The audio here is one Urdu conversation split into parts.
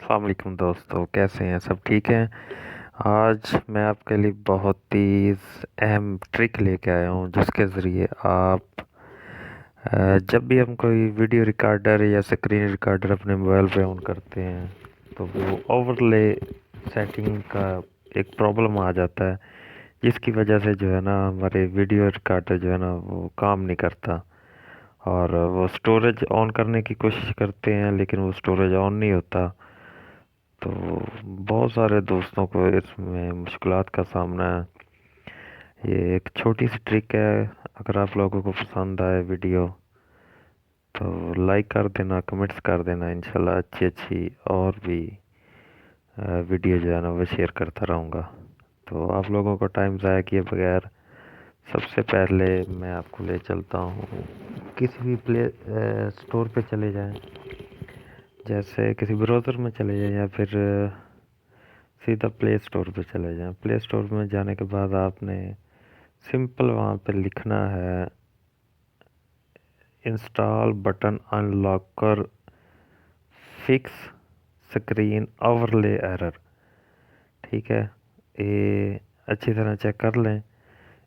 السلام علیکم دوستو، کیسے ہیں؟ سب ٹھیک ہیں؟ آج میں آپ کے لیے بہت ہی اہم ٹرک لے کے آیا ہوں، جس کے ذریعے آپ جب بھی ہم کوئی ویڈیو ریکارڈر یا اسکرین ریکارڈر اپنے موبائل پہ آن کرتے ہیں تو وہ اوور لے سیٹنگ کا ایک پرابلم آ جاتا ہے، جس کی وجہ سے جو ہے نا ہمارے ویڈیو ریکارڈر جو ہے نا وہ کام نہیں کرتا، اور وہ سٹوریج آن کرنے کی کوشش کرتے ہیں لیکن وہ سٹوریج آن نہیں ہوتا۔ تو بہت سارے دوستوں کو اس میں مشکلات کا سامنا ہے۔ یہ ایک چھوٹی سی ٹرک ہے، اگر آپ لوگوں کو پسند آئے ویڈیو تو لائک کر دینا، کمنٹس کر دینا، انشاءاللہ اچھی اور بھی ویڈیو جو ہے نا وہ شیئر کرتا رہوں گا۔ تو آپ لوگوں کو ٹائم ضائع کیے بغیر سب سے پہلے میں آپ کو لے چلتا ہوں، کسی بھی پلے اسٹور پہ چلے جائیں، جیسے کسی براؤزر میں چلے جائیں یا پھر سیدھا پلے اسٹور پہ چلے جائیں۔ پلے اسٹور میں جانے کے بعد آپ نے سمپل وہاں پہ لکھنا ہے انسٹال بٹن ان لاکر فکس سکرین اوورلے ایرر، ٹھیک ہے؟ یہ اچھی طرح چیک کر لیں،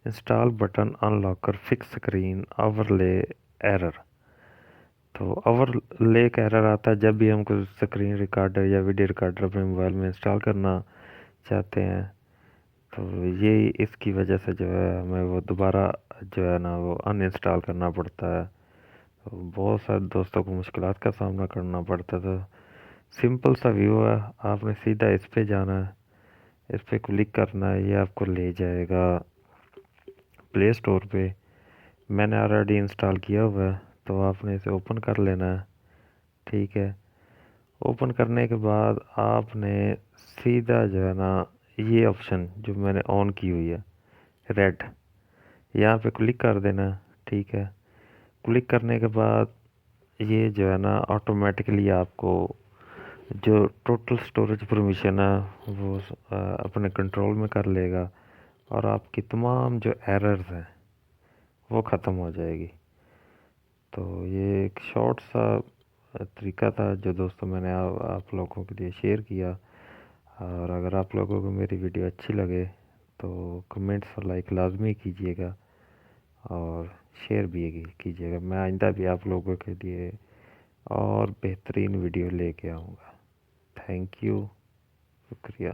انسٹال بٹن ان لاکر فکس سکرین اوورلے ایرر۔ تو اوورلے کا ایرر آتا ہے جب بھی ہم کو سکرین ریکارڈر یا ویڈیو ریکارڈر اپنے موبائل میں انسٹال کرنا چاہتے ہیں، تو یہ اس کی وجہ سے جو ہے ہمیں وہ دوبارہ جو ہے نا وہ ان انسٹال کرنا پڑتا ہے۔ تو بہت سارے دوستوں کو مشکلات کا سامنا کرنا پڑتا ہے۔ تو سمپل سا ویو ہے، آپ نے سیدھا اس پہ جانا ہے، اس پہ کلک کرنا ہے، یہ آپ کو لے جائے گا پلے اسٹور پہ۔ میں نے آلریڈی انسٹال کیا ہوا ہے، تو آپ نے اسے اوپن کر لینا ہے، ٹھیک ہے؟ اوپن کرنے کے بعد آپ نے سیدھا جو ہے نا یہ آپشن جو میں نے آن کی ہوئی ہے ریڈ، یہاں پہ کلک کر دینا، ٹھیک ہے؟ کلک کرنے کے بعد یہ جو ہے نا آٹومیٹکلی آپ کو جو ٹوٹل سٹوریج پرمیشن ہے وہ اپنے کنٹرول میں کر لے گا، اور آپ کی تمام جو ایررز ہیں وہ ختم ہو جائے گی۔ تو یہ ایک شارٹ سا طریقہ تھا جو دوستوں میں نے آپ لوگوں کے لیے شیئر کیا، اور اگر آپ لوگوں کو میری ویڈیو اچھی لگے تو کمنٹس اور لائک لازمی کیجیے گا، اور شیئر بھی کیجیے گا۔ میں آئندہ بھی آپ لوگوں کے لیے اور بہترین ویڈیو لے کے آؤں گا۔ تھینک یو، شکریہ۔